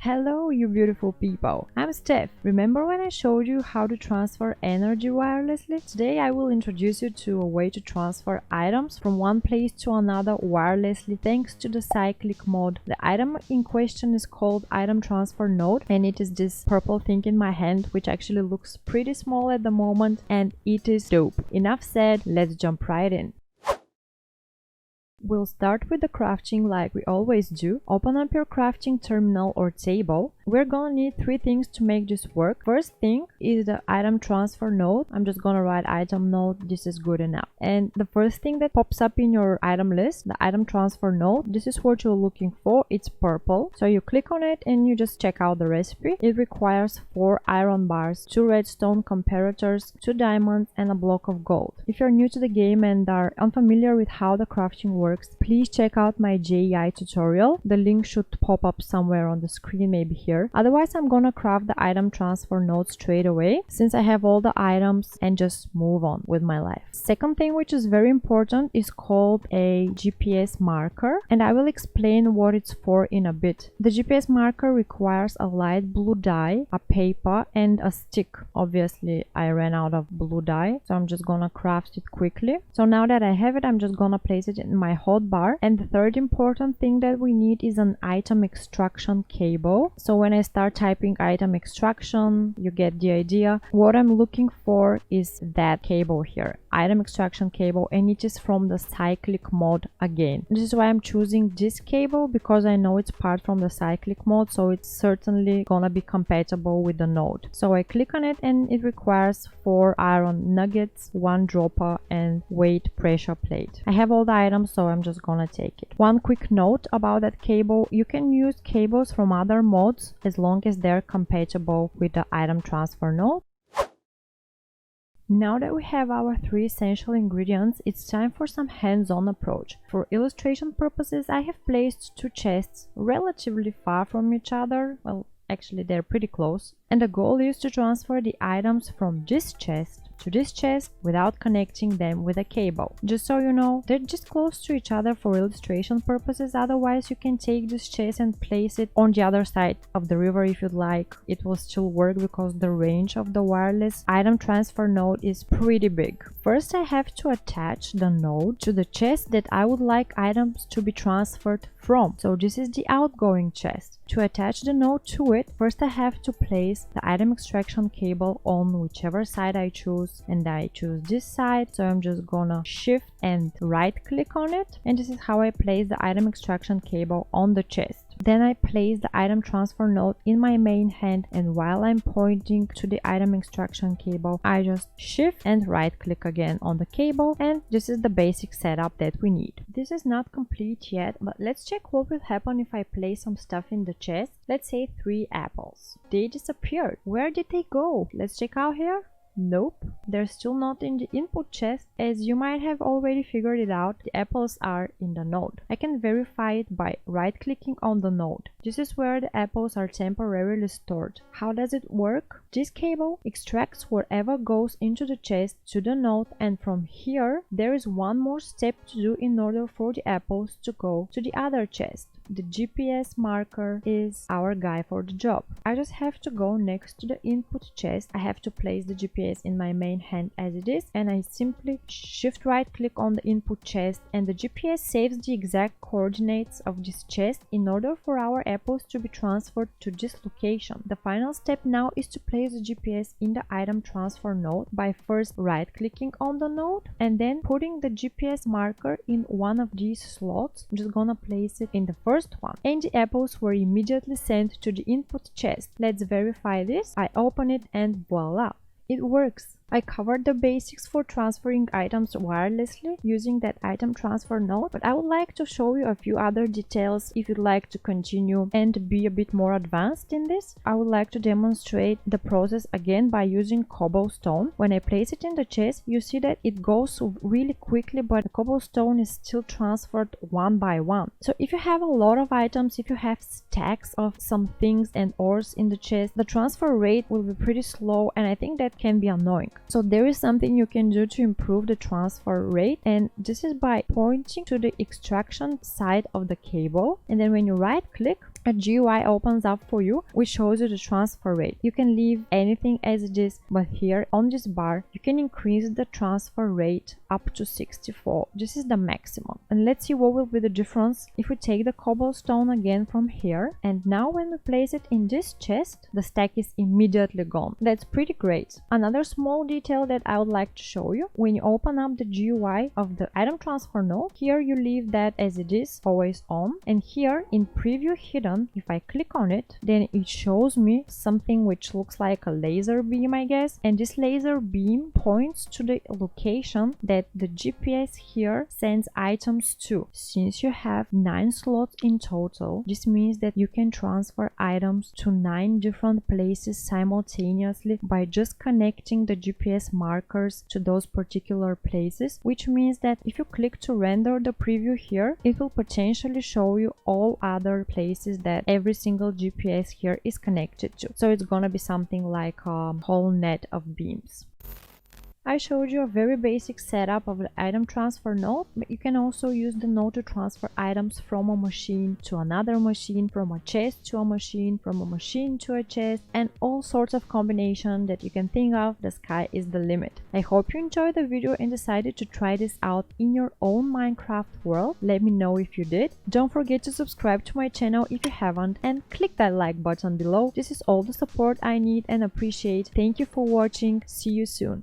Hello, you beautiful people. I'm Steph. Remember when I showed you how to transfer energy wirelessly? Today I will introduce you to a way to transfer items from one place to another wirelessly thanks to the Cyclic mode. The item in question is called Item Transfer Node, and it is this purple thing in my hand which actually looks pretty small at the moment, and it is dope. Enough said, let's jump right in. We'll start with the crafting like we always do. Open up your crafting terminal or table. We're gonna need three things to make this work. First thing is the item transfer node. I'm just gonna write item node. This is good enough. And the first thing that pops up in your item list, the item transfer node, this is what you're looking for. It's purple. So you click on it and you just check out the recipe. It requires 4 iron bars, 2 redstone comparators, 2 diamonds, and a block of gold. If you're new to the game and are unfamiliar with how the crafting works, please check out my JEI tutorial. The link should pop up somewhere on the screen, maybe here. Otherwise, I'm gonna craft the item transfer node straight away since I have all the items and just move on with my life. Second thing which is very important is called a GPS marker, and I will explain what it's for in a bit. The GPS marker requires a light blue dye, a paper, and a stick. Obviously, I ran out of blue dye, so I'm just gonna craft it quickly. So now that I have it, I'm just gonna place it in my hotbar. And the third important thing that we need is an item extraction cable. So when I start typing item extraction, you get the idea. What I'm looking for is that cable here, item extraction cable, and it is from the Cyclic mod again. This is why I'm choosing this cable, because I know it's part from the Cyclic mod, so it's certainly gonna be compatible with the node. So I click on it and it requires 4 iron nuggets, 1 dropper, and weight pressure plate. I have all the items, so I'm just gonna take it. One quick note about that cable: you can use cables from other mods as long as they're compatible with the item transfer node. Now that we have our 3 essential ingredients, it's time for some hands-on approach. For illustration purposes, I have placed 2 chests relatively far from each other. Well, actually they're pretty close. And the goal is to transfer the items from this chest to this chest without connecting them with a cable. Just so you know, they're just close to each other for illustration purposes. Otherwise, you can take this chest and place it on the other side of the river if you'd like. It will still work because the range of the wireless item transfer node is pretty big. First, I have to attach the node to the chest that I would like items to be transferred from. So this is the outgoing chest. To attach the node to it, first I have to place the item extraction cable on whichever side I choose, and I choose this side, so I'm just gonna shift and right click on it, and this is how I place the item extraction cable on the chest. Then I place the item transfer node in my main hand, and while I'm pointing to the item extraction cable, I just shift and right click again on the cable, and this is the basic setup that we need. This is not complete yet, but let's check what will happen if I place some stuff in the chest. Let's say 3 apples. They disappeared. Where did they go? Let's check out here. Nope, they're still not in the input chest. As you might have already figured it out, the apples are in the node. I can verify it by right-clicking on the node. This is where the apples are temporarily stored. How does it work? This cable extracts whatever goes into the chest to the node, and from here there is one more step to do in order for the apples to go to the other chest. The GPS marker is our guy for the job. I just have to go next to the input chest. I have to place the GPS in my main hand as it is, and I simply shift right click on the input chest, and the GPS saves the exact coordinates of this chest in order for our apples to be transferred to this location. The final step now is to place the GPS in the item transfer node by first right clicking on the node and then putting the GPS marker in one of these slots. I'm just gonna place it in the first one, and the apples were immediately sent to the input chest. Let's verify this. I open it and voila, it works. I covered the basics for transferring items wirelessly using that item transfer node, but I would like to show you a few other details if you'd like to continue and be a bit more advanced in this. I would like to demonstrate the process again by using cobblestone. When I place it in the chest, you see that it goes really quickly, but the cobblestone is still transferred one by one. So if you have a lot of items, if you have stacks of some things and ores in the chest, the transfer rate will be pretty slow, and I think that can be annoying. So there is something you can do to improve the transfer rate, and this is by pointing to the extraction side of the cable, and then when you right click, a GUI opens up for you, which shows you the transfer rate. You can leave anything as it is, but here on this bar you can increase the transfer rate up to 64. This is the maximum. And let's see what will be the difference if we take the cobblestone again from here, and now when we place it in this chest, the stack is immediately gone. That's pretty great. Another small detail that I would like to show you: when you open up the GUI of the item transfer node, here you leave that as it is, always on, and here in preview hidden, if I click on it, then it shows me something which looks like a laser beam, I guess, and this laser beam points to the location that the GPS here sends items to. Since you have 9 slots in total, this means that you can transfer items to 9 different places simultaneously by just connecting the GPS markers to those particular places, which means that if you click to render the preview here, it will potentially show you all other places that every single GPS here is connected to. So it's gonna be something like a whole net of beams. I showed you a very basic setup of the item transfer node, but you can also use the node to transfer items from a machine to another machine, from a chest to a machine, from a machine to a chest, and all sorts of combination that you can think of. The sky is the limit. I hope you enjoyed the video and decided to try this out in your own Minecraft world. Let me know if you did. Don't forget to subscribe to my channel if you haven't, and click that like button below. This is all the support I need and appreciate. Thank you for watching. See you soon.